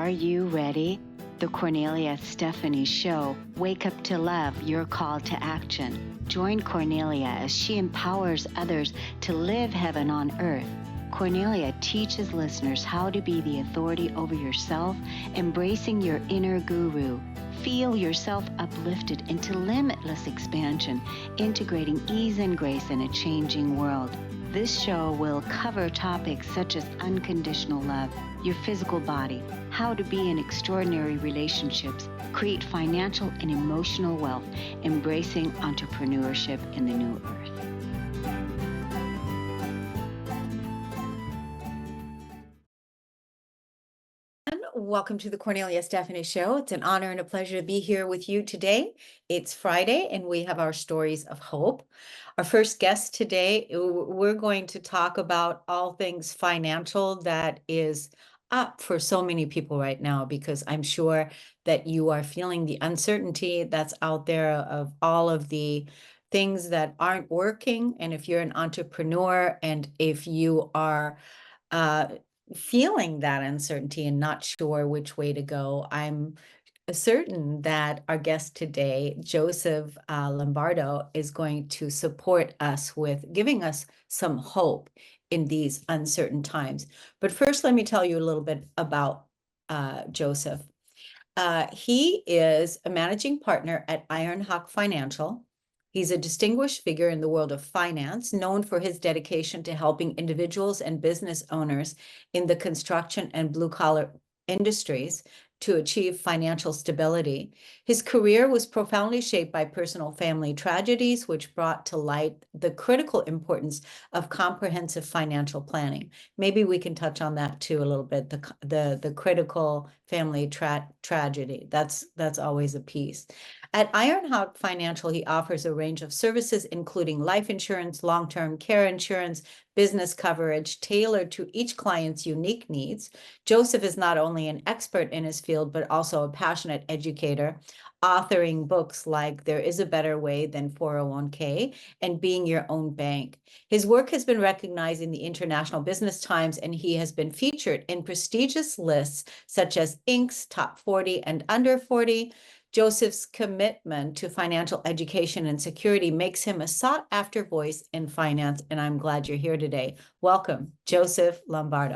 Are you ready? The Kornelia Stephanie Show, Wake Up to Love, Your Call to Action. Join Kornelia as she empowers others to live heaven on earth. Kornelia teaches listeners how to be the authority over yourself, embracing your inner guru. Feel yourself uplifted into limitless expansion, integrating ease and grace in a changing world. This show will cover topics such as unconditional love, your physical body, how to be in extraordinary relationships, create financial and emotional wealth, embracing entrepreneurship in the new earth. Welcome to the Kornelia Stephanie Show. It's an honor and a pleasure to be here with you today. It's Friday and we have our stories of hope. Our first guest today, we're going to talk about all things financial that is up for so many people right now, because I'm sure that you are feeling the uncertainty that's out there of all of the things that aren't working. And if you're an entrepreneur and if you are feeling that uncertainty and not sure which way to go, I'm certain that our guest today, Joseph Lombardi, is going to support us with giving us some hope in these uncertain times. But first, let me tell you a little bit about Joseph. He is a managing partner at Ironhawk Financial. He's a distinguished figure in the world of finance, known for his dedication to helping individuals and business owners in the construction and blue-collar industries to achieve financial stability. His career was profoundly shaped by personal family tragedies, which brought to light the critical importance of comprehensive financial planning. Maybe we can touch on that too a little bit, the critical family tragedy. That's always a piece. At Ironhawk Financial, he offers a range of services, including life insurance, long-term care insurance, business coverage tailored to each client's unique needs. Joseph is not only an expert in his field, but also a passionate educator, authoring books like There Is a Better Way Than 401k and Being Your Own Bank. His work has been recognized in the International Business Times, and he has been featured in prestigious lists such as Inc.'s Top 40 and Under 40. Joseph's commitment to financial education and security makes him a sought-after voice in finance, and I'm glad you're here today. Welcome, Joseph Lombardi.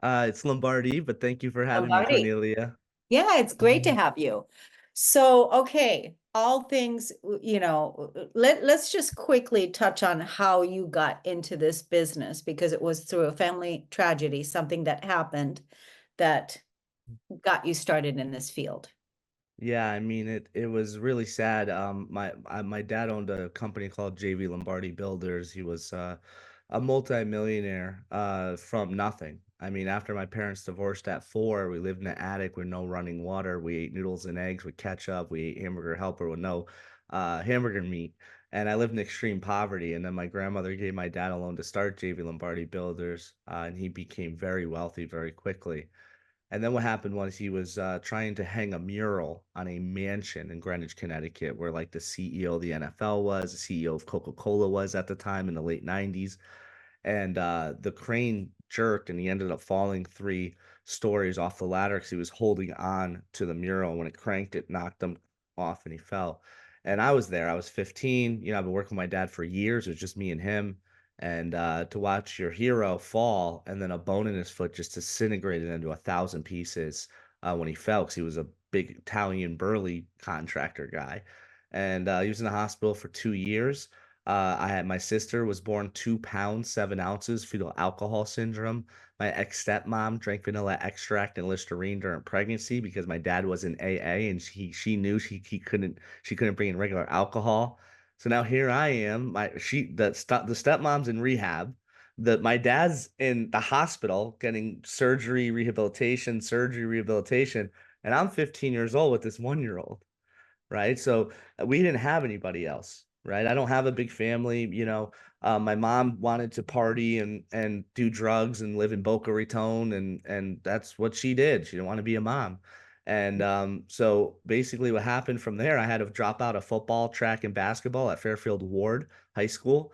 It's Lombardi, but thank you for having me, Lombardi. Kornelia. Yeah, it's great to have you. So, okay, all things, let's just quickly touch on how you got into this business, because it was through a family tragedy, something that happened that got you started in this field. Yeah, I mean it was really sad. My dad owned a company called JV Lombardi Builders. He was a multi-millionaire from nothing. I mean, after my parents divorced at 4, we lived in an attic with no running water. We ate noodles and eggs with ketchup. We ate hamburger helper with no hamburger meat. And I lived in extreme poverty. And then my grandmother gave my dad a loan to start JV Lombardi Builders, and he became very wealthy very quickly. And then what happened was he was trying to hang a mural on a mansion in Greenwich, Connecticut, where like the CEO of the NFL was, the CEO of Coca-Cola was at the time in the late 90s. And the crane jerked and he ended up falling 3 stories off the ladder because he was holding on to the mural. When it cranked, it knocked him off and he fell. And I was there. I was 15. I've been working with my dad for years. It was just me and him. And to watch your hero fall and then a bone in his foot just disintegrated into 1,000 pieces when he fell, because he was a big Italian burly contractor guy. And he was in the hospital for 2 years. My sister was born 2 pounds 7 ounces, fetal alcohol syndrome. My ex stepmom drank vanilla extract and Listerine during pregnancy because my dad was in AA and she knew she couldn't bring in regular alcohol. So now here I am. The stepmom's in rehab. My dad's in the hospital getting surgery, rehabilitation, and I'm 15 years old with this 1-year-old, right? So we didn't have anybody else, right? I don't have a big family. My mom wanted to party and do drugs and live in Boca Raton, and that's what she did. She didn't want to be a mom. And so basically what happened from there, I had to drop out of football, track, and basketball at Fairfield Ward High School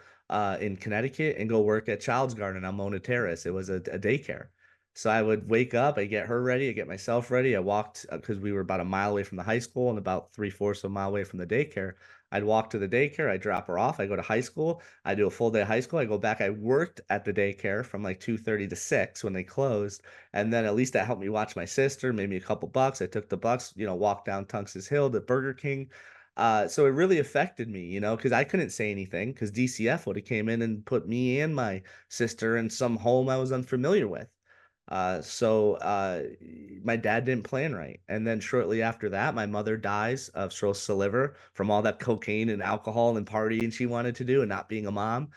in Connecticut and go work at Child's Garden on Mona Terrace. It was a daycare. So I would wake up, I get her ready, I get myself ready. I walked because we were about a mile away from the high school and about three-fourths of a mile away from the daycare. I'd walk to the daycare, I drop her off, I go to high school, I do a full day of high school, I go back. I worked at the daycare from like 2:30 to 6 when they closed. And then at least that helped me watch my sister, made me a couple bucks. I took the bucks, walked down Tunx's Hill to Burger King. So it really affected me, because I couldn't say anything because DCF would have came in and put me and my sister in some home I was unfamiliar with. So my dad didn't plan right. And then shortly after that, my mother dies of cirrhosis of liver from all that cocaine and alcohol and partying she wanted to do and not being a mom.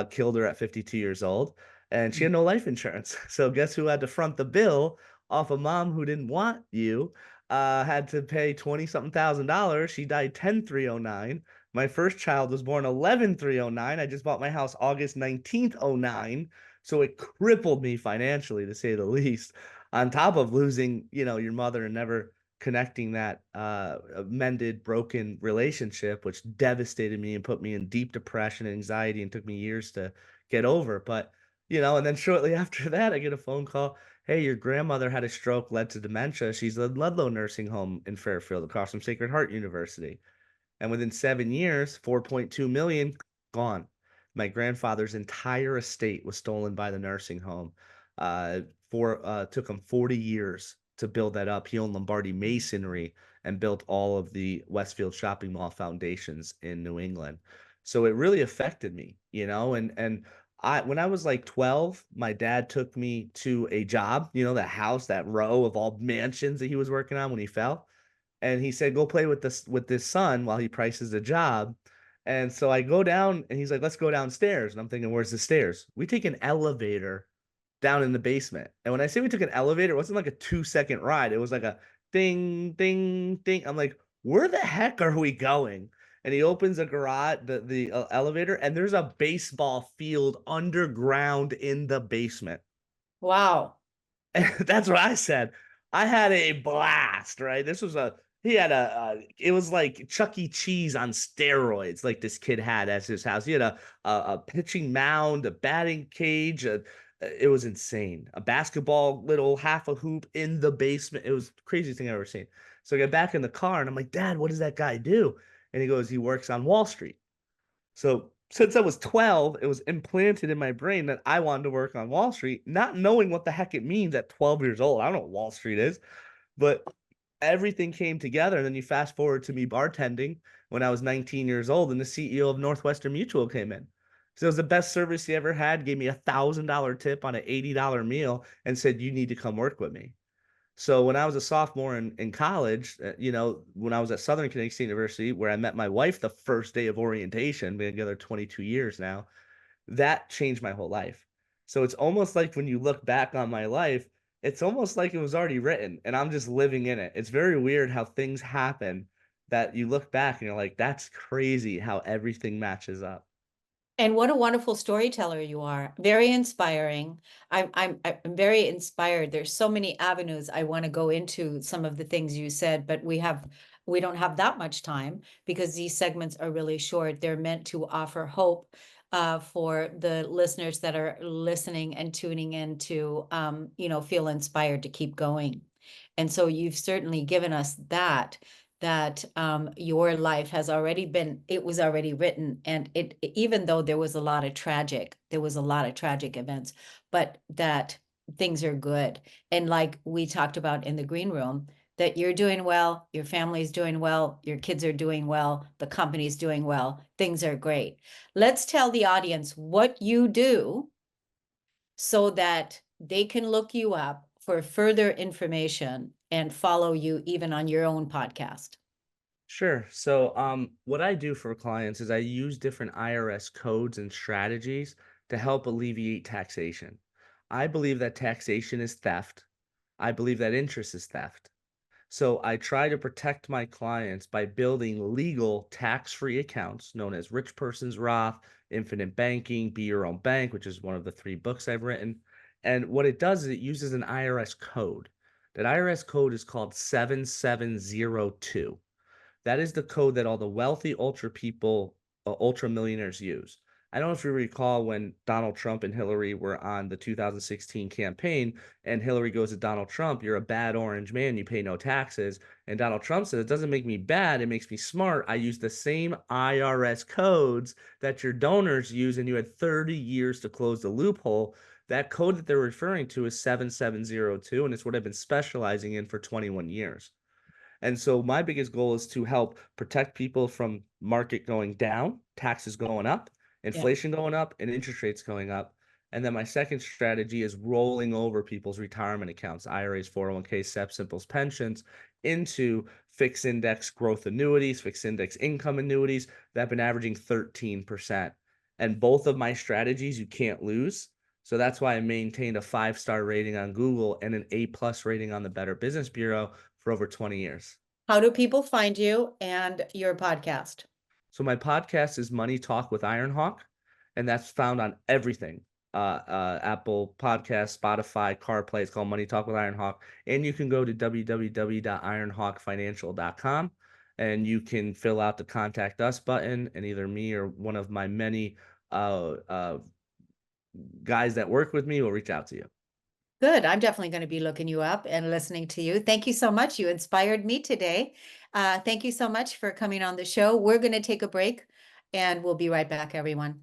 Killed her at 52 years old. And she had no life insurance. So guess who had to front the bill off a mom who didn't want you? Had to pay 20 something $1,000. She died 10/3/09. My first child was born 11/3/09. I just bought my house August 19th, 09. So it crippled me financially, to say the least, on top of losing, your mother and never connecting that mended, broken relationship, which devastated me and put me in deep depression and anxiety and took me years to get over. But, and then shortly after that, I get a phone call. Hey, your grandmother had a stroke, led to dementia. She's in Ludlow Nursing Home in Fairfield, across from Sacred Heart University. And within 7 years, 4.2 million gone. My grandfather's entire estate was stolen by the nursing home. Took him 40 years to build that up. He owned Lombardi masonry and built all of the Westfield shopping mall foundations in New England. So it really affected me, and when I was like 12, my dad took me to a job, that house, that row of all mansions that he was working on when he fell. And he said, "Go play with this son while he prices a job." And so I go down, and he's like, "Let's go downstairs." And I'm thinking, "Where's the stairs?" We take an elevator down in the basement. And when I say we took an elevator, it wasn't like a 2-second ride. It was like a ding, ding, ding. I'm like, "Where the heck are we going?" And he opens the garage, the elevator, and there's a baseball field underground in the basement. Wow. That's what I said. I had a blast, right? He had it was like Chuck E. Cheese on steroids, like this kid had as his house. He had a pitching mound, a batting cage. It was insane. A basketball, little half a hoop in the basement. It was the craziest thing I've ever seen. So I get back in the car and I'm like, "Dad, what does that guy do?" And he goes, "He works on Wall Street." So since I was 12, it was implanted in my brain that I wanted to work on Wall Street, not knowing what the heck it means at 12 years old. I don't know what Wall Street is, but everything came together. And then you fast forward to me bartending when I was 19 years old, and the CEO of Northwestern Mutual came in. So it was the best service he ever had, gave me $1,000 tip on an $80 meal, and said, "You need to come work with me." So when I was a sophomore in college, when I was at Southern Connecticut State University, where I met my wife the first day of orientation, been together 22 years now, that changed my whole life. So it's almost like when you look back on my life, it's almost like it was already written and I'm just living in it. It's very weird how things happen that you look back and you're like, "That's crazy how everything matches up." And what a wonderful storyteller you are. Very inspiring. I'm very inspired. There's so many avenues I want to go into some of the things you said, but we don't have that much time because these segments are really short. They're meant to offer hope for the listeners that are listening and tuning in to feel inspired to keep going. And so you've certainly given us that your life has already been, it was already written, and even though there was a lot of tragic events, but that things are good. And like we talked about in the green room, that you're doing well, your family's doing well, your kids are doing well, the company's doing well, things are great. Let's tell the audience what you do so that they can look you up for further information and follow you even on your own podcast. Sure. So, what I do for clients is I use different IRS codes and strategies to help alleviate taxation. I believe that taxation is theft. I believe that interest is theft. So I try to protect my clients by building legal tax-free accounts known as Rich Person's Roth, Infinite Banking, Be Your Own Bank, which is one of the 3 books I've written. And what it does is it uses an IRS code. That IRS code is called 7702. That is the code that all the wealthy ultra people, ultra millionaires use. I don't know if you recall when Donald Trump and Hillary were on the 2016 campaign, and Hillary goes to Donald Trump, "You're a bad orange man, you pay no taxes." And Donald Trump says, "It doesn't make me bad, it makes me smart. I use the same IRS codes that your donors use, and you had 30 years to close the loophole." That code that they're referring to is 7702, and it's what I've been specializing in for 21 years. And so my biggest goal is to help protect people from market going down, taxes going up, Yeah. inflation going up, and interest rates going up. And then my second strategy is rolling over people's retirement accounts, IRAs, 401k, SEP, Simples, pensions, into fixed index growth annuities, fixed index income annuities that have been averaging 13%. And both of my strategies you can't lose. So that's why I maintained a 5-star rating on Google and an A+ rating on the Better Business Bureau for over 20 years. How do people find you and your podcast? So my podcast is Money Talk with Ironhawk, and that's found on everything. Apple Podcasts, Spotify, CarPlay. It's called Money Talk with Ironhawk. And you can go to www.ironhawkfinancial.com, and you can fill out the contact us button, and either me or one of my many guys that work with me will reach out to you. Good. I'm definitely going to be looking you up and listening to you. Thank you so much. You inspired me today. Thank you so much for coming on the show. We're going to take a break and we'll be right back, everyone.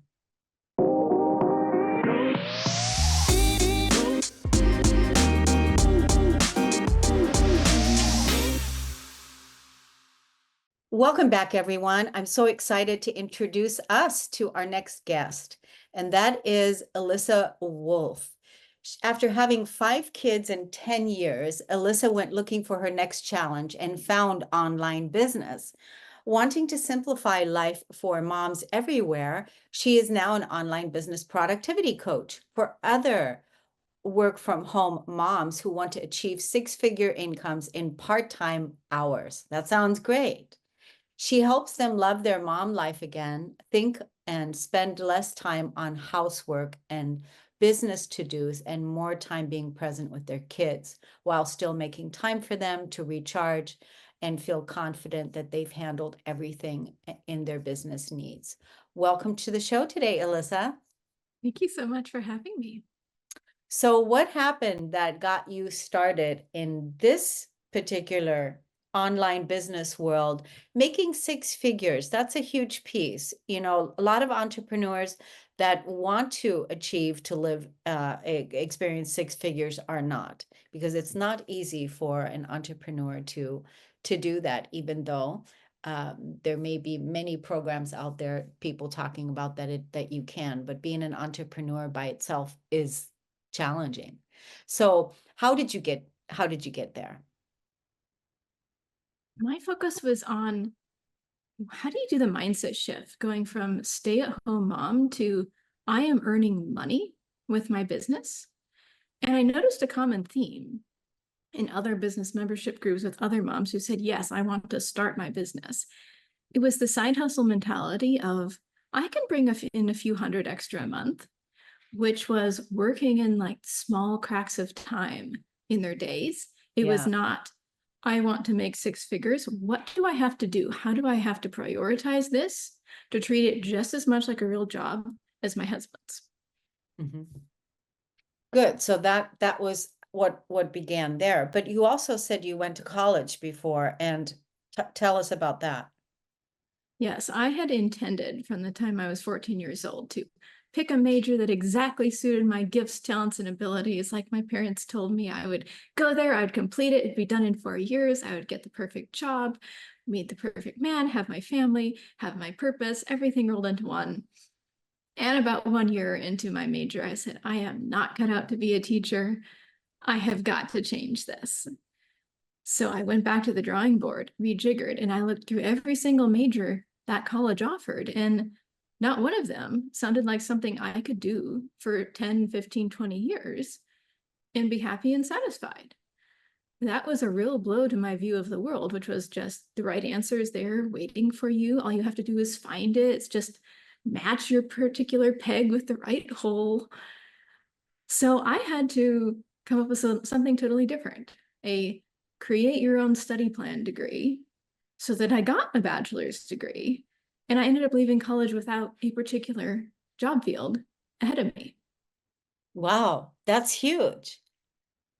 Welcome back, everyone. I'm so excited to introduce us to our next guest, and that is Alyssa Wolff. After having 5 kids in 10 years, Alyssa went looking for her next challenge and found online business. Wanting to simplify life for moms everywhere, she is now an online business productivity coach for other work from home moms who want to achieve 6-figure incomes in part-time hours. That sounds great. She helps them love their mom life again, think and spend less time on housework and business to-dos and more time being present with their kids while still making time for them to recharge and feel confident that they've handled everything in their business needs. Welcome to the show today, Alyssa. Thank you so much for having me. So what happened that got you started in this particular online business world, making 6 figures? That's a huge piece. You know, a lot of entrepreneurs that want to achieve to live, experience 6 figures are not, because it's not easy for an entrepreneur to do that, even though there may be many programs out there, people talking about that you can, but being an entrepreneur by itself is challenging. So how did you get there? My focus was on how do you do the mindset shift going from stay-at-home mom to I am earning money with my business. And I noticed a common theme in other business membership groups with other moms who said, yes, I want to start my business. It was the side hustle mentality of I can bring in a few hundred extra a month, which was working in like small cracks of time in their days. It was not, I want to make 6 figures. What do I have to do? How do I have to prioritize this to treat it just as much like a real job as my husband's? Mm-hmm. Good. So that was what began there. But you also said you went to college before, and tell us about that. Yes, I had intended from the time I was 14 years old to pick a major that exactly suited my gifts, talents, and abilities. Like my parents told me I would go there, I would complete it, it'd be done in 4 years, I would get the perfect job, meet the perfect man, have my family, have my purpose, everything rolled into one. And about 1 year into my major, I said, I am not cut out to be a teacher. I have got to change this. So I went back to the drawing board, rejiggered, and I looked through every single major that college offered, and not one of them sounded like something I could do for 10, 15, 20 years and be happy and satisfied. That was a real blow to my view of the world, which was just the right answer is there waiting for you. All you have to do is find it. It's just match your particular peg with the right hole. So I had to come up with something totally different, a create your own study plan degree, so that I got a bachelor's degree. And I ended up leaving college without a particular job field ahead of me. Wow, that's huge.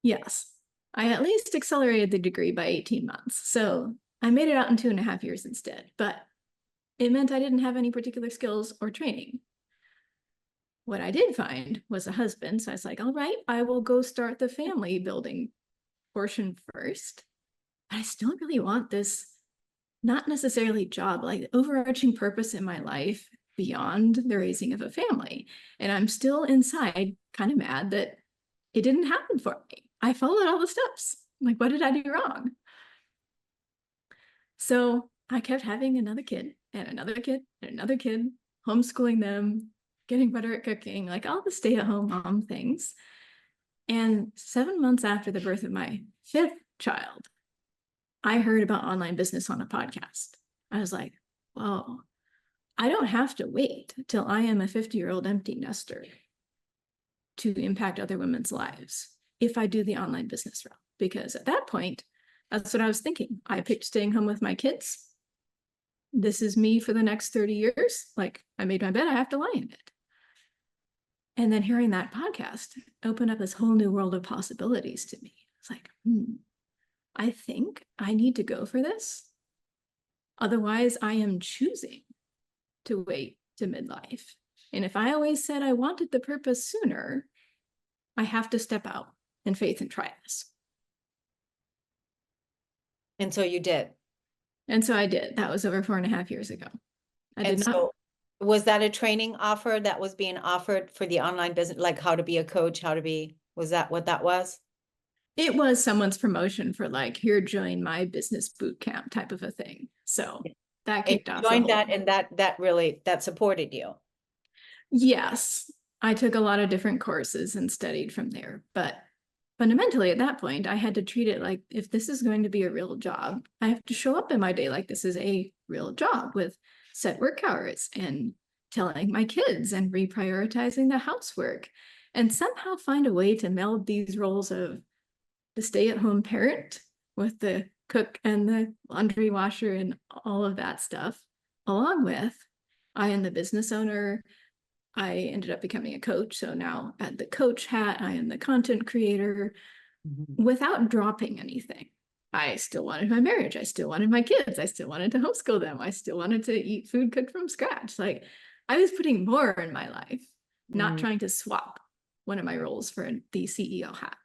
Yes, I at least accelerated the degree by 18 months. So I made it out in 2.5 years instead, but it meant I didn't have any particular skills or training. What I did find was a husband. So I was like, all right, I will go start the family building portion first. But I still really want this, not necessarily job, like overarching purpose in my life beyond the raising of a family. And I'm still inside kind of mad that it didn't happen for me. I followed all the steps. Like, what did I do wrong? So I kept having another kid and another kid and another kid, homeschooling them, getting better at cooking, like all the stay-at-home mom things. And 7 months after the birth of my 5th child, I heard about online business on a podcast. I was like, whoa, I don't have to wait till I am a 50-year-old empty nester to impact other women's lives if I do the online business route. Because at that point, that's what I was thinking. I picked staying home with my kids. This is me for the next 30 years. Like, I made my bed, I have to lie in it. And then hearing that podcast opened up this whole new world of possibilities to me. It's like, I think I need to go for this. Otherwise, I am choosing to wait to midlife. And if I always said I wanted the purpose sooner, I have to step out in faith and try this. And so you did. And so I did. That was over 4.5 years ago. I did not. So was that a training offer that was being offered for the online business, like how to be a coach, was that what that was? It was someone's promotion for like, here, join my business boot camp type of a thing. So that kicked off. Joined that, and that really supported you. Yes, I took a lot of different courses and studied from there. But fundamentally, at that point, I had to treat it like, if this is going to be a real job, I have to show up in my day like this is a real job with set work hours and telling my kids and reprioritizing the housework, and somehow find a way to meld these roles of the stay-at-home parent with the cook and the laundry washer and all of that stuff, along with I am the business owner. I ended up becoming a coach. So now at the coach hat, I am the content creator without dropping anything. I still wanted my marriage. I still wanted my kids. I still wanted to homeschool them. I still wanted to eat food cooked from scratch. Like, I was putting more in my life, not trying to swap one of my roles for the CEO hat.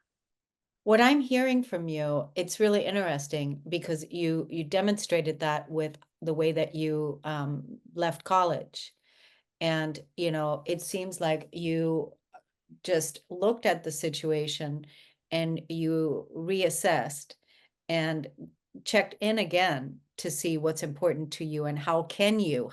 What I'm hearing from you, it's really interesting because you demonstrated that with the way that you left college. And, it seems like you just looked at the situation and you reassessed and checked in again to see what's important to you and how can you,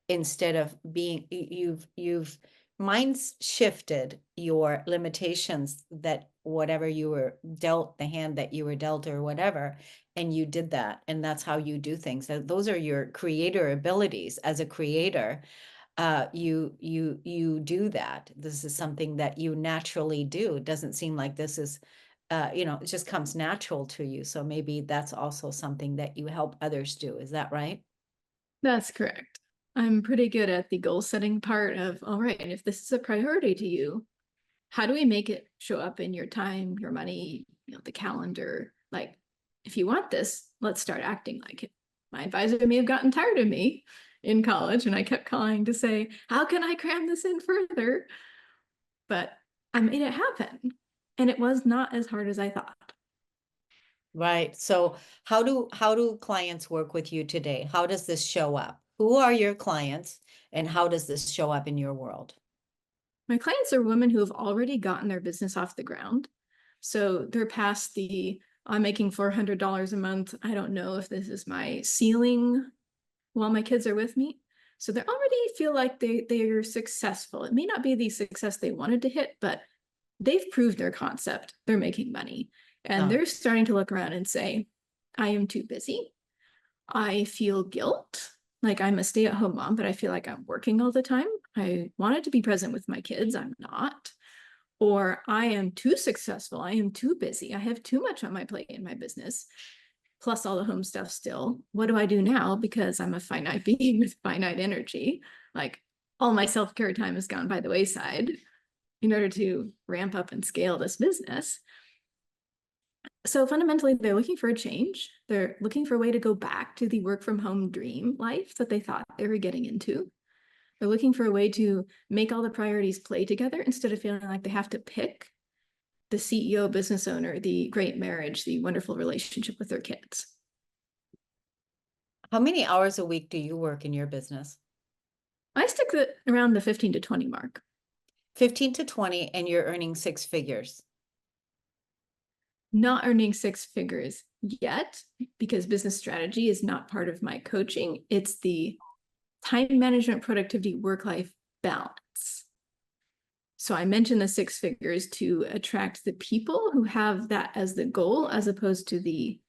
instead of being, you've mind's shifted your limitations, that whatever you were dealt, the hand that you were dealt or whatever, and you did that. And that's how you do things. Those are your creator abilities. As a creator, you do that. This is something that you naturally do. It doesn't seem like this is, it just comes natural to you. So maybe that's also something that you help others do. Is that right? That's correct. I'm pretty good at the goal setting part of, all right, and if this is a priority to you, how do we make it show up in your time, your money, the calendar? Like, if you want this, let's start acting like it. My advisor may have gotten tired of me in college, and I kept calling to say, how can I cram this in further? But I made it happen. And it was not as hard as I thought. Right. So how do clients work with you today? How does this show up? Who are your clients and how does this show up in your world? My clients are women who have already gotten their business off the ground. So they're past I'm making $400 a month. I don't know if this is my ceiling while my kids are with me. So they already feel like they're successful. It may not be the success they wanted to hit, but they've proved their concept. They're making money. And they're starting to look around and say, I am too busy. I feel guilt. Like, I'm a stay-at-home mom, but I feel like I'm working all the time. I wanted to be present with my kids. I'm not. Or I am too successful. I am too busy. I have too much on my plate in my business, plus all the home stuff still. What do I do now? Because I'm a finite being with finite energy. Like, all my self-care time has gone by the wayside in order to ramp up and scale this business. So fundamentally, they're looking for a change. They're looking for a way to go back to the work from home dream life that they thought they were getting into. They're looking for a way to make all the priorities play together instead of feeling like they have to pick the CEO, business owner, the great marriage, the wonderful relationship with their kids. How many hours a week do you work in your business? I stick around the 15 to 20 mark. 15 to 20, and you're earning 6 figures. Not earning 6 figures yet, because business strategy is not part of my coaching. It's the time management, productivity, work-life balance. So I mentioned the 6 figures to attract the people who have that as the goal, as opposed to the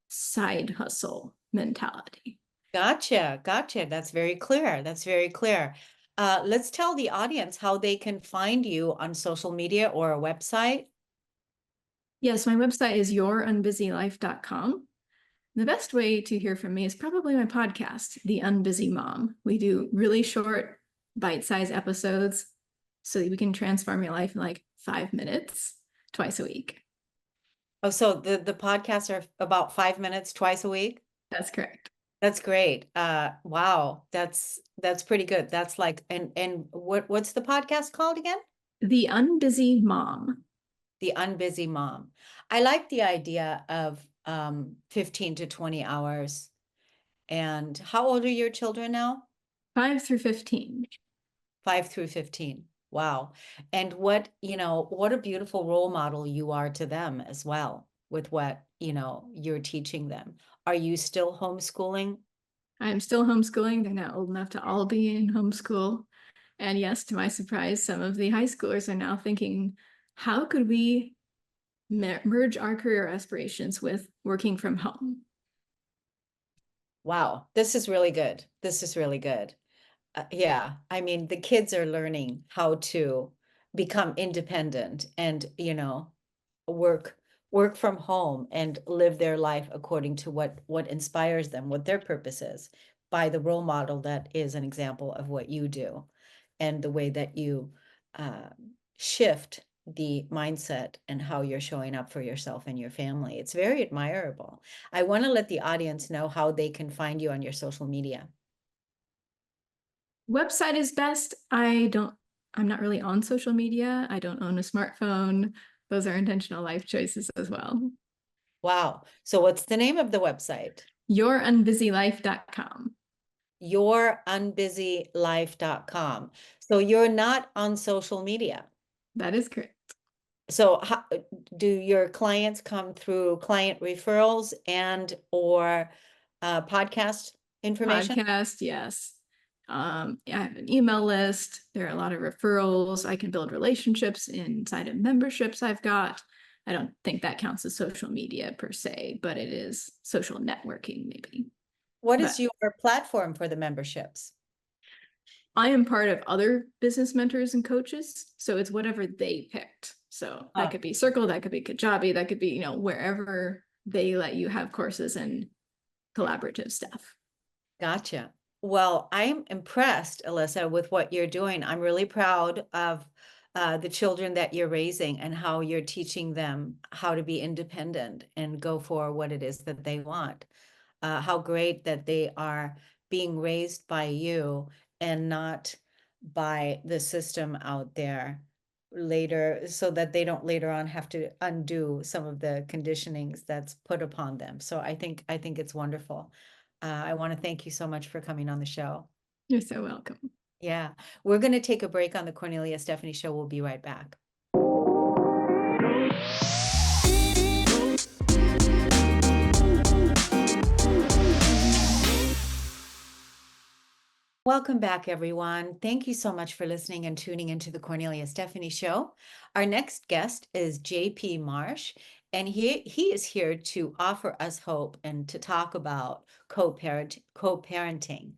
side hustle mentality. Gotcha. That's very clear. Let's tell the audience how they can find you on social media or a website. Yes, my website is yourunbusylife.com. The best way to hear from me is probably my podcast, The Unbusy Mom. We do really short, bite-sized episodes so that we can transform your life in like 5 minutes, twice a week. Oh, so the podcasts are about 5 minutes twice a week? That's correct. That's great. Wow, that's pretty good. That's like, and what's the podcast called again? The Unbusy Mom. The Unbusy Mom. I like the idea of 15 to 20 hours. And how old are your children now? 5 through 15. 5 through 15. Wow. And what a beautiful role model you are to them as well with what, you're teaching them. Are you still homeschooling? I'm still homeschooling. They're now old enough to all be in homeschool. And yes, to my surprise, some of the high schoolers are now thinking, how could we merge our career aspirations with working from home? Wow, this is really good. Yeah, I mean, the kids are learning how to become independent and, work from home and live their life according to what inspires them, what their purpose is, by the role model that is an example of what you do, and the way that you shift the mindset and how you're showing up for yourself and your family. It's very admirable. I want to let the audience know how they can find you on your social media. Website is best. I'm not really on social media. I don't own a smartphone. Those are intentional life choices as well. Wow. So what's the name of the website? Yourunbusylife.com. Yourunbusylife.com. So you're not on social media. That is correct. So how do your clients come through client referrals and or podcast information? Podcast, yes. I have an email list. There are a lot of referrals. I can build relationships inside of memberships I've got. I don't think that counts as social media per se, but it is social networking maybe. What is your platform for the memberships? I am part of other business mentors and coaches, so it's whatever they picked. So that could be Circle, that could be Kajabi, that could be, wherever they let you have courses and collaborative stuff. Gotcha. Well, I'm impressed, Alyssa, with what you're doing. I'm really proud of the children that you're raising and how you're teaching them how to be independent and go for what it is that they want. How great that they are being raised by you and not by the system out there later, so that they don't later on have to undo some of the conditionings that's put upon them. So I think it's wonderful. I want to thank you so much for coming on the show. You're so welcome. Yeah, we're going to take a break on the Kornelia Stephanie Show. We'll be right back. Welcome back, everyone. Thank you so much for listening and tuning into the Kornelia Stephanie Show. Our next guest is JP Marsh, and he is here to offer us hope and to talk about co-parenting.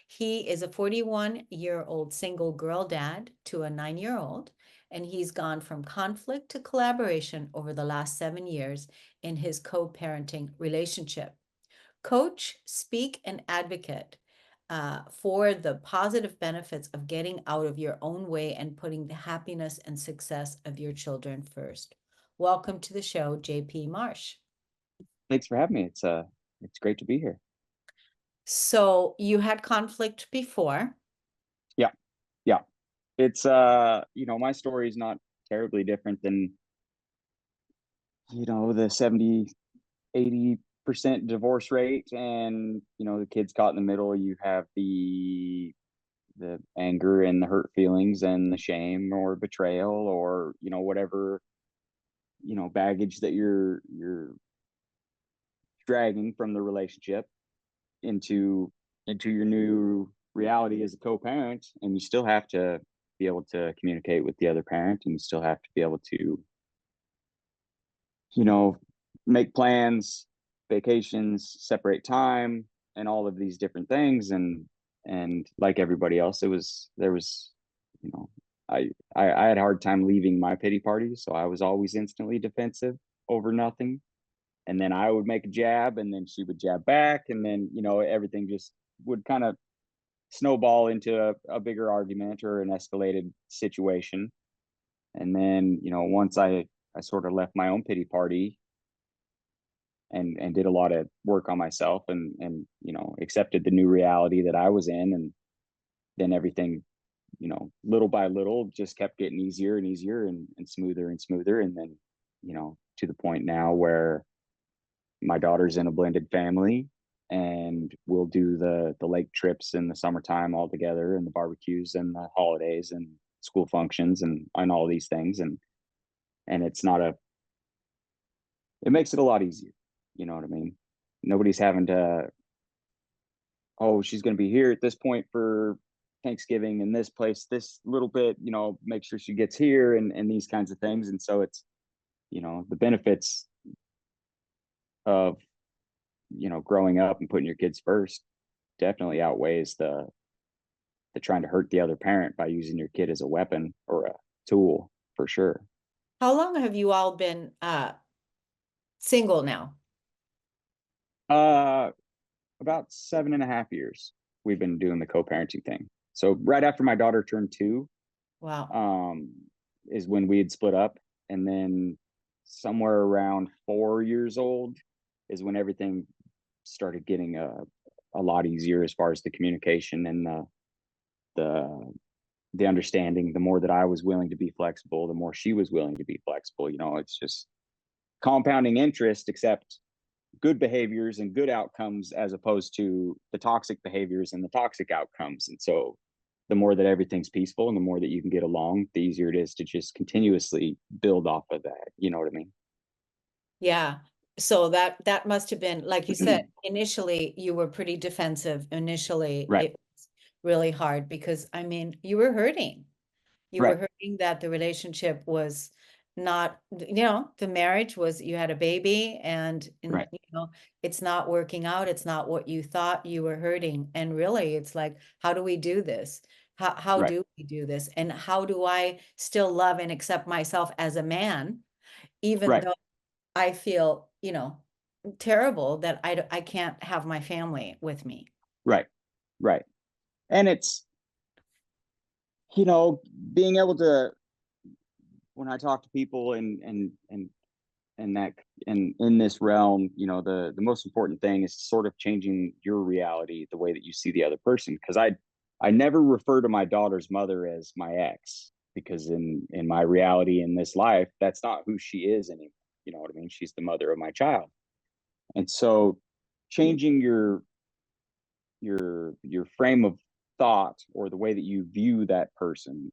He is a 41-year-old single girl dad to a 9-year-old, and he's gone from conflict to collaboration over the last 7 years in his co-parenting relationship. Coach, speak, and advocate. for the positive benefits of getting out of your own way and putting the happiness and success of your children first. Welcome to the show, JP Marsh. Thanks for having me. It's great to be here. So you had conflict before. Yeah. It's my story is not terribly different than, the 70-80% divorce rate, and the kids caught in the middle. You have the anger and the hurt feelings and the shame or betrayal, or whatever baggage that you're dragging from the relationship into your new reality as a co-parent. And you still have to be able to communicate with the other parent, and you still have to be able to make plans, vacations, separate time, and all of these different things. And like everybody else, there was I had a hard time leaving my pity party, so I was always instantly defensive over nothing. And then I would make a jab, and then she would jab back, and then everything just would kind of snowball into a bigger argument or an escalated situation. And then once I sort of left my own pity party and did a lot of work on myself, and accepted the new reality that I was in, and then everything little by little just kept getting easier and easier, and smoother and smoother. And then to the point now where my daughter's in a blended family, and we'll do the lake trips in the summertime all together, and the barbecues and the holidays and school functions and all these things. And it's not it makes it a lot easier. You know what I mean? Nobody's having to, oh, she's going to be here at this point for Thanksgiving in this place, this little bit, make sure she gets here, and these kinds of things. And so it's, the benefits of, growing up and putting your kids first definitely outweighs the trying to hurt the other parent by using your kid as a weapon or a tool, for sure. How long have you all been single now? About 7.5 years we've been doing the co-parenting thing. So right after my daughter turned 2, Wow. is when we had split up. And then somewhere around 4 years old is when everything started getting a lot easier as far as the communication and the understanding. The more that I was willing to be flexible, the more she was willing to be flexible. It's just compounding interest, except good behaviors and good outcomes, as opposed to the toxic behaviors and the toxic outcomes. And so the more that everything's peaceful and the more that you can get along, the easier it is to just continuously build off of that. You know what I mean? Yeah. So that must have been, like you said, initially you were pretty defensive. Initially, Right. it was really hard because, I mean, you were hurting. You Right. were hurting that the relationship was not, the marriage was, you had a baby, and Right. it's not working out. It's not what you thought. You were hurting. And really, it's like, how do we do this? How Right. do we do this? And how do I still love and accept myself as a man, even Right. though I feel, terrible that I can't have my family with me? Right. Right. And it's, being able to, when I talk to people and that, and in this realm, the most important thing is sort of changing your reality, the way that you see the other person. Because I never refer to my daughter's mother as my ex, because in my reality in this life, that's not who she is anymore. You know what I mean? She's the mother of my child. And so changing your frame of thought, or the way that you view that person,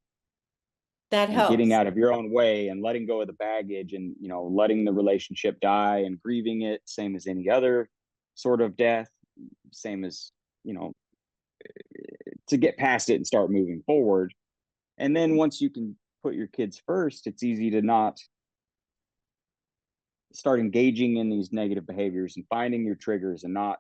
That and getting helps. out of your own way and letting go of the baggage, and letting the relationship die and grieving it, same as any other sort of death, same as to get past it and start moving forward. And then once you can put your kids first, it's easy to not start engaging in these negative behaviors and finding your triggers, and not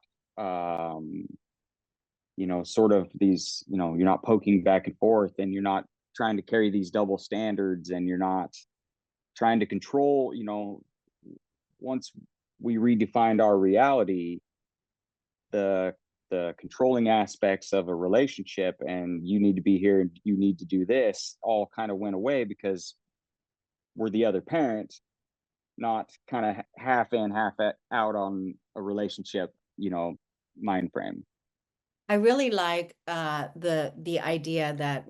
sort of these, you're not poking back and forth, and you're not trying to carry these double standards, and you're not trying to control. Once we redefined our reality, the the controlling aspects of a relationship, and you need to be here and you need to do this, all kind of went away because we're the other parent, not kind of half in, half out on a relationship, mind frame. I really like the idea that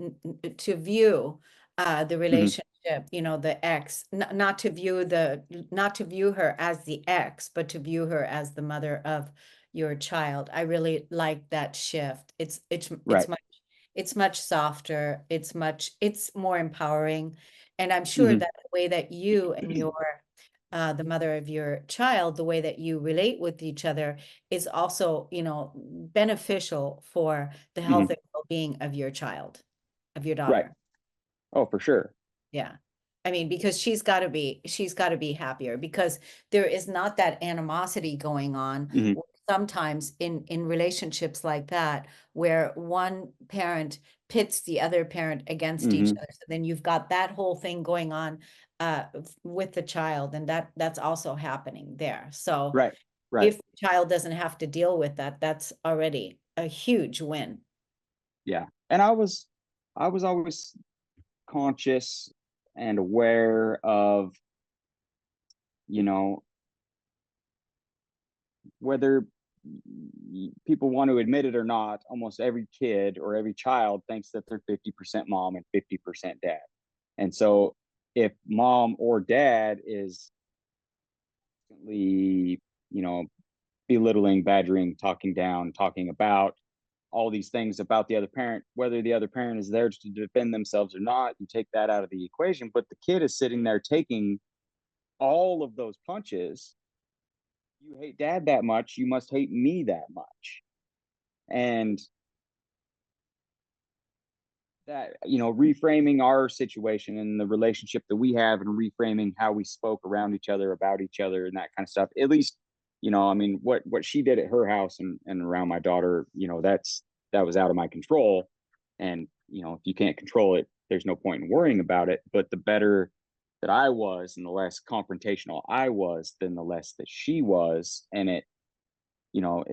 to view the relationship, the ex, not to view her as the ex, but to view her as the mother of your child. I really like that shift. Right. It's much softer. It's more empowering, and I'm sure that the way that you and your the mother of your child, the way that you relate with each other is also, beneficial for the health and well-being of your child, of your daughter. Right. Oh, for sure. Yeah. I mean, because she's got to be happier, because there is not that animosity going on sometimes in relationships like that, where one parent pits the other parent against each other. So then you've got that whole thing going on with the child, and that's also happening there. So Right. if the child doesn't have to deal with that, that's already a huge win. Yeah. And I was always conscious and aware of, whether people want to admit it or not, almost every kid or every child thinks that they're 50% mom and 50% dad. And so if mom or dad is constantly, belittling, badgering, talking down, talking about all these things about the other parent, whether the other parent is there to defend themselves or not, you take that out of the equation. But the kid is sitting there taking all of those punches. You hate dad that much, you must hate me that much. And that, reframing our situation and the relationship that we have, and reframing how we spoke around each other, about each other, and that kind of stuff, at least, what she did at her house and around my daughter, that was out of my control. And if you can't control it, there's no point in worrying about it. But the better that I was and the less confrontational I was, then the less that she was. And it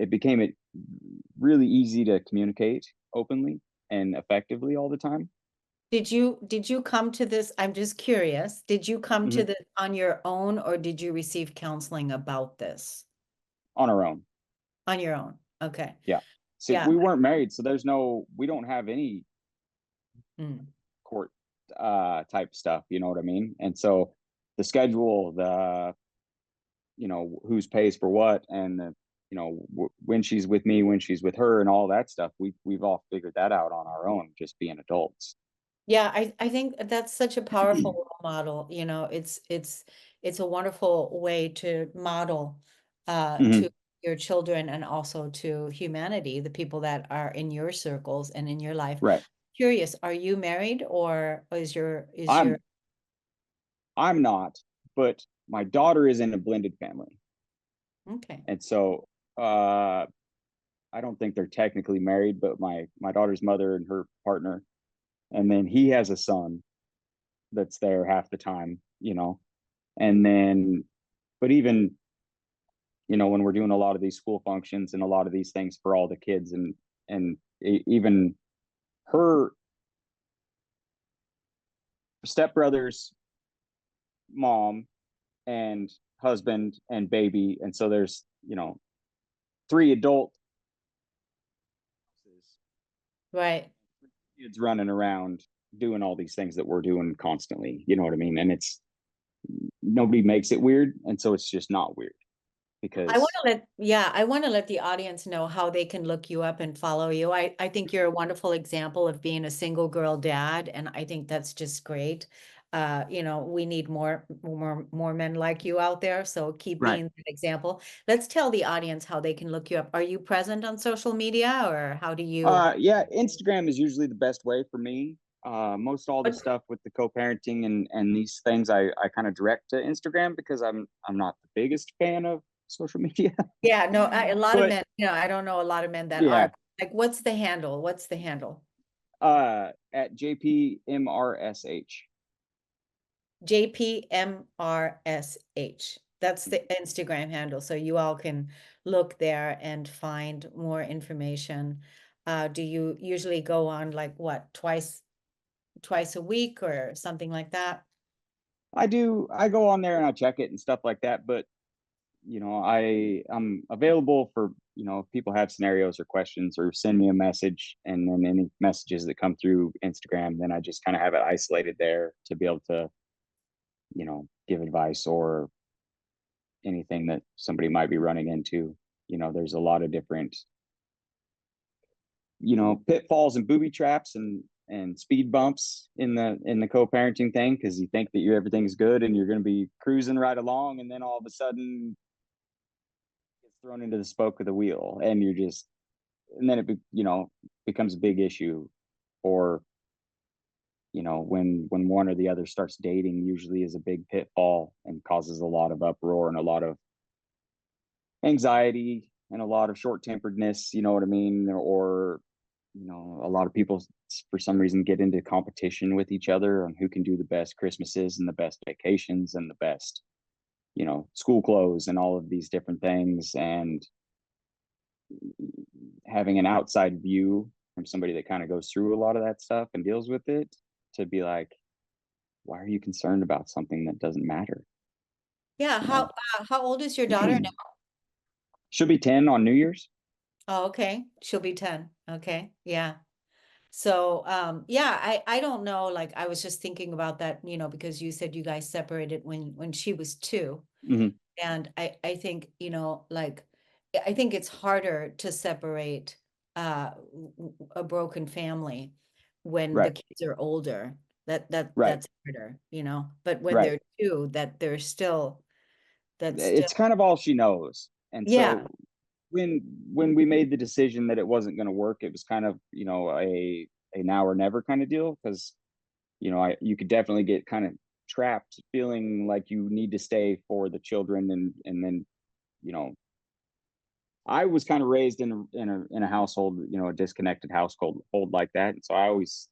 became really easy to communicate openly and effectively all the time. Did you come to this? I'm just curious. Did you come to this on your own, or did you receive counseling about this? On our own. On your own. Okay. Yeah. So Yeah. we weren't married, so we don't have any court type stuff, you know what I mean? And so the schedule, who's pays for what, and when she's with me, when she's with her, and all that stuff, we've all figured that out on our own, just being adults. Yeah, I think that's such a powerful role model. It's a wonderful way to model to your children, and also to humanity, the people that are in your circles and in your life. Right. Curious, are you married, or I'm not, but my daughter is in a blended family. Okay. And so I don't think they're technically married, but my daughter's mother and her partner, and then he has a son that's there half the time, and then, but even, when we're doing a lot of these school functions and a lot of these things for all the kids, and even her stepbrother's mom and husband and baby, and so there's 3 adult Right. kids running around doing all these things that we're doing constantly, you know what I mean? And it's, nobody makes it weird, and so it's just not weird. Because I want to let the audience know how they can look you up and follow you. I think you're a wonderful example of being a single girl dad, and I think that's just great. We need more men like you out there, so keep Right. being an example. Let's tell the audience how they can look you up. Are you present on social media, or how do you? Yeah, Instagram is usually the best way for me. Most all the stuff with the co-parenting and these things, I kind of direct to Instagram, because I'm not the biggest fan of social media. Yeah, no, a lot of But men, I don't know a lot of men that yeah, are. Like, what's the handle? What's the handle? at JPMRSH. JPMRSH. That's the Instagram handle. So you all can look there and find more information. Do you usually go on like what, twice a week or something like that? I do. I go on there and I check it and stuff like that. But I'm available for, if people have scenarios or questions, or send me a message, and then any messages that come through Instagram, then I just kind of have it isolated there to be able to, give advice or anything that somebody might be running into. There's a lot of different, pitfalls and booby traps and speed bumps in the co-parenting thing, because you think that everything's good and you're going to be cruising right along, and then all of a sudden gets thrown into the spoke of the wheel, and then it becomes a big issue. Or when one or the other starts dating, usually is a big pitfall and causes a lot of uproar and a lot of anxiety and a lot of short-temperedness, you know what I mean? Or a lot of people, for some reason, get into competition with each other on who can do the best Christmases and the best vacations and the best, school clothes and all of these different things. And having an outside view from somebody that kind of goes through a lot of that stuff and deals with it, to be like, why are you concerned about something that doesn't matter? Yeah. How old is your daughter now? She'll be 10 on New Year's. Oh, okay. She'll be 10. Okay. Yeah. So, yeah, I don't know. Like, I was just thinking about that, because you said you guys separated when she was 2. Mm-hmm. And I think, like, I think it's harder to separate a broken family when the Right. kids are older. Right. That's harder, but when Right. they're 2, that's still, It's kind of all she knows. And yeah. so when we made the decision that it wasn't going to work, it was kind of, a now or never kind of deal, because, you could definitely get kind of trapped feeling like you need to stay for the children. And then, I was kind of raised in a household, a disconnected household like that. And so I always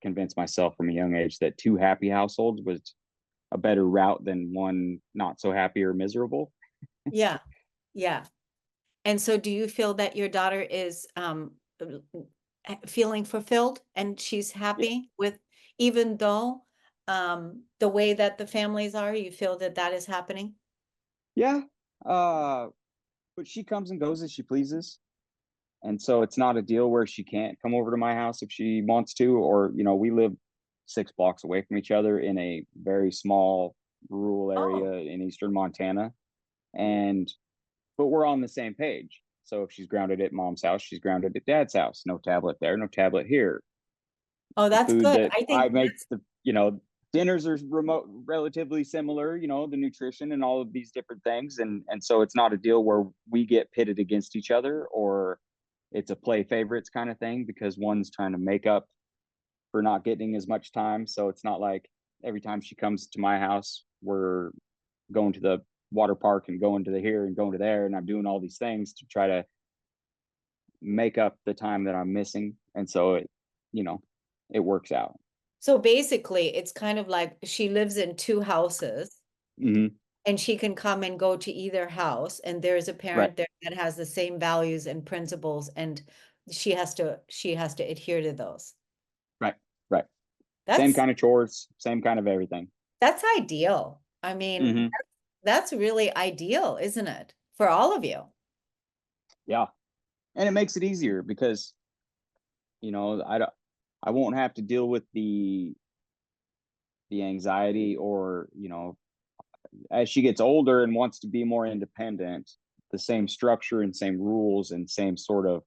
convinced myself from a young age that 2 happy households was a better route than one not so happy or miserable. Yeah. Yeah. And so do you feel that your daughter is feeling fulfilled and she's happy with, even though the way that the families are, you feel that is happening? Yeah. But she comes and goes as she pleases. And so it's not a deal where she can't come over to my house if she wants to. Or, we live 6 blocks away from each other in a very small rural area in eastern Montana. But we're on the same page. So if she's grounded at mom's house, she's grounded at dad's house. No tablet there, no tablet here. Oh, The that's food good. that I I think make, dinners are relatively similar, the nutrition and all of these different things. And so it's not a deal where we get pitted against each other, or it's a play favorites kind of thing, because one's trying to make up for not getting as much time. So it's not like every time she comes to my house, we're going to the water park and going to the here and going to there, and I'm doing all these things to try to make up the time that I'm missing. And so it works out. so. Basically, it's kind of like she lives in 2 houses. Mm-hmm. And she can come and go to either house, and there's a parent Right. there that has the same values and principles, and she has to adhere to those. Right. Same That's kind of chores, same kind of everything. that's ideal. I mean, Mm-hmm. that's really ideal, isn't it? For all of you. Yeah. And it makes it easier because, I won't have to deal with the anxiety, or, as she gets older and wants to be more independent, the same structure and same rules and same sort of,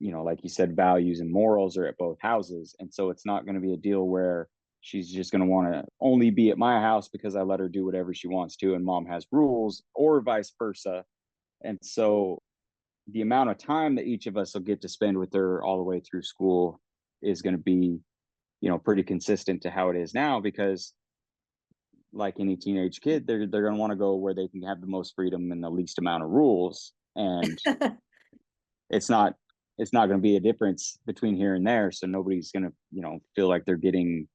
like you said, values and morals are at both houses. And so it's not going to be a deal where she's just going to want to only be at my house because I let her do whatever she wants to and mom has rules, or vice versa. And so the amount of time that each of us will get to spend with her all the way through school is going to be, pretty consistent to how it is now, because like any teenage kid, they're going to want to go where they can have the most freedom and the least amount of rules. And it's not going to be a difference between here and there. So nobody's going to, feel like they're getting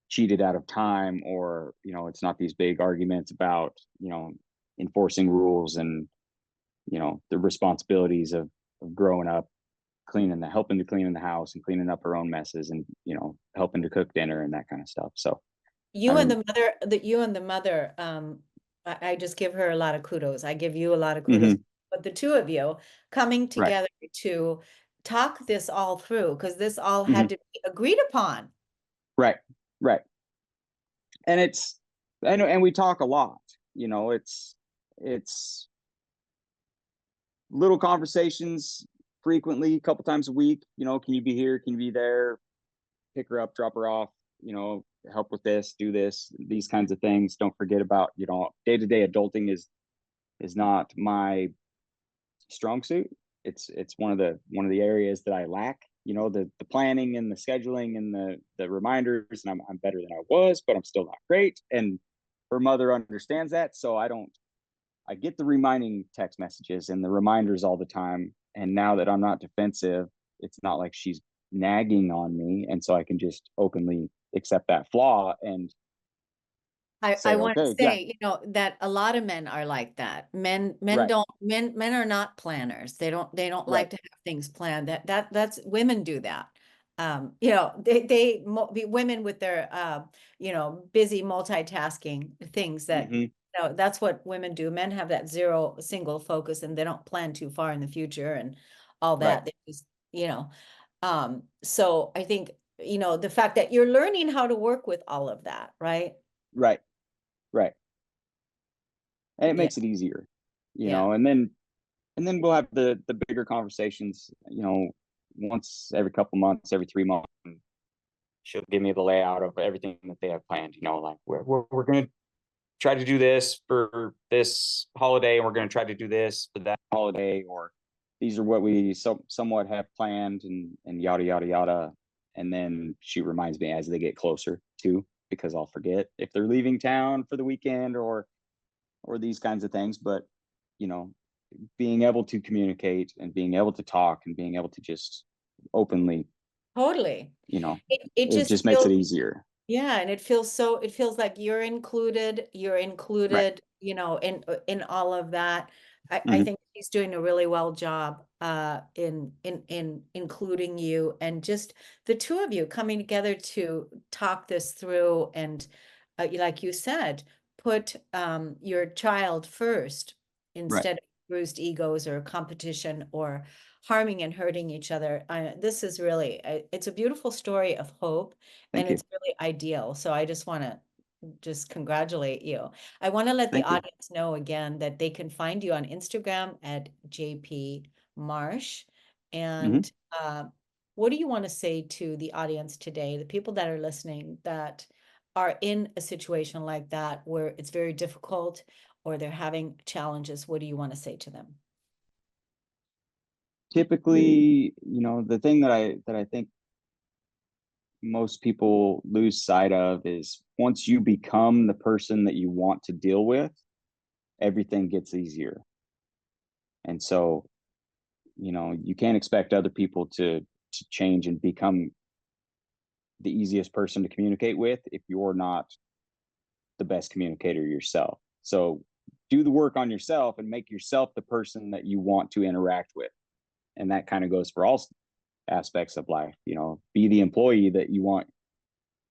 cheated out of time, or, you know, it's not these big arguments about, you know, enforcing rules and, you know, the responsibilities of growing up, helping to clean in the house and cleaning up her own messes, and, you know, helping to cook dinner and that kind of stuff. So You and I'm, the mother, I just give her a lot of kudos. I give you a lot of kudos. mhm, But the two of you coming right, together to talk this all through, because this all mhm, had to be agreed upon. right, right. And it's, I know, and we talk a lot, you know, it's little conversations frequently, a couple times a week, you know, can you be here? Can you be there? Pick her up, drop her off, you know, help with this, do this, these kinds of things. Don't forget about, you know, day-to-day adulting is not my strong suit. It's one of the areas that I lack, you know, the planning and the scheduling and the reminders, and I'm better than I was, but I'm still not great. And her mother understands that. So I get the reminding text messages and the reminders all the time. And now that I'm not defensive, it's not like she's nagging on me. And so I can just openly accept that flaw and I say, want to okay, yeah, say, you know, that a lot of men are like that. Men right, don't, men are not planners. They don't right, like to have things planned. That's women do that. You know, women with their, you know, busy multitasking things that, hmm, you know, that's what women do. Men have that zero single focus, and they don't plan too far in the future and all right, that. They just, you know, so I think, you know, the fact that you're learning how to work with all of that, right? right, right. And it Yeah. makes it easier, you Yeah. know, and then we'll have the bigger conversations, you know, once every couple months, every 3 months. She'll give me the layout of everything that they have planned, you know, like we're going to try to do this for this holiday, and we're going to try to do this for that holiday, or these are what we somewhat have planned, and yada yada yada. And then she reminds me as they get closer too, because I'll forget if they're leaving town for the weekend or these kinds of things. But, you know, being able to communicate and being able to talk and being able to just openly, Totally. you know, It it just just makes feels, it easier. yeah, and it feels like you're Right. included, you know, in all of that. I Hmm. think he's doing a really well job in including you, and just the two of you coming together to talk this through, and like you said, put your child first Right. instead of bruised egos or competition or harming and hurting each other. This is really it's a beautiful story of hope, and Thank you. it's really ideal. So I just want to just congratulate you. I want to let the Thank you. audience know again that they can find you on Instagram at JP Marsh. Hmm. And what do you want to say to the audience today, the people that are listening that are in a situation like that where it's very difficult or they're having challenges? What do you want to say to them? Typically, you know, the thing that I think most people lose sight of is once you become the person that you want to deal with, everything gets easier. And so, you know, you can't expect other people to change and become the easiest person to communicate with if you're not the best communicator yourself. So do the work on yourself and make yourself the person that you want to interact with. And that kind of goes for all aspects of life. You know, be the employee that you want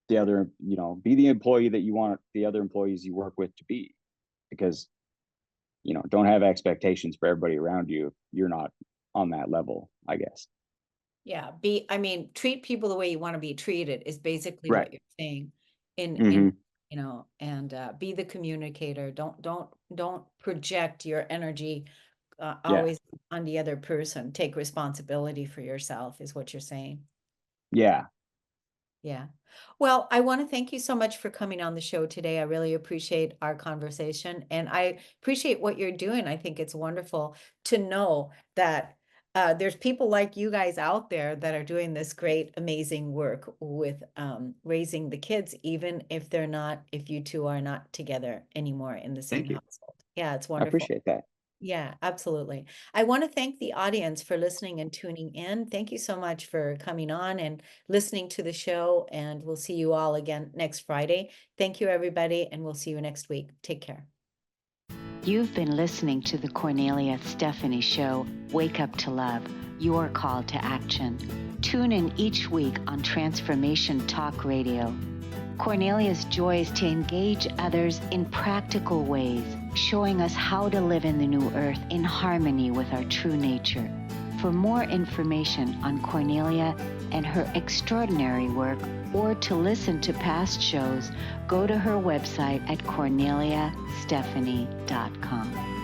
the other, you know, be the employee that you want the other employees you work with to be. Because, you know, don't have expectations for everybody around you if you're not on that level, I guess. Yeah, I mean, treat people the way you want to be treated is basically Right. what you're saying in, Hmm. you know, and be the communicator. Don't project your energy Yeah. always on the other person. Take responsibility for yourself is what you're saying. Yeah. Yeah. Well, I want to thank you so much for coming on the show today. I really appreciate our conversation, and I appreciate what you're doing. I think it's wonderful to know that there's people like you guys out there that are doing this great, amazing work with raising the kids, even if if you two are not together anymore in the same Thank you. household. Yeah, it's I wonderful. appreciate that. Yeah, absolutely. I want to thank the audience for listening and tuning in. Thank you so much for coming on and listening to the show, and we'll see you all again next Friday. Thank you, everybody, and we'll see you next week. Take care. You've been listening to the Kornelia Stephanie Show, Wake Up to Love, your call to action. Tune in each week on Transformation Talk Radio. Kornelia's joy is to engage others in practical ways, showing us how to live in the new earth in harmony with our true nature. For more information on Kornelia and her extraordinary work, or to listen to past shows, go to her website at korneliastephanie.com.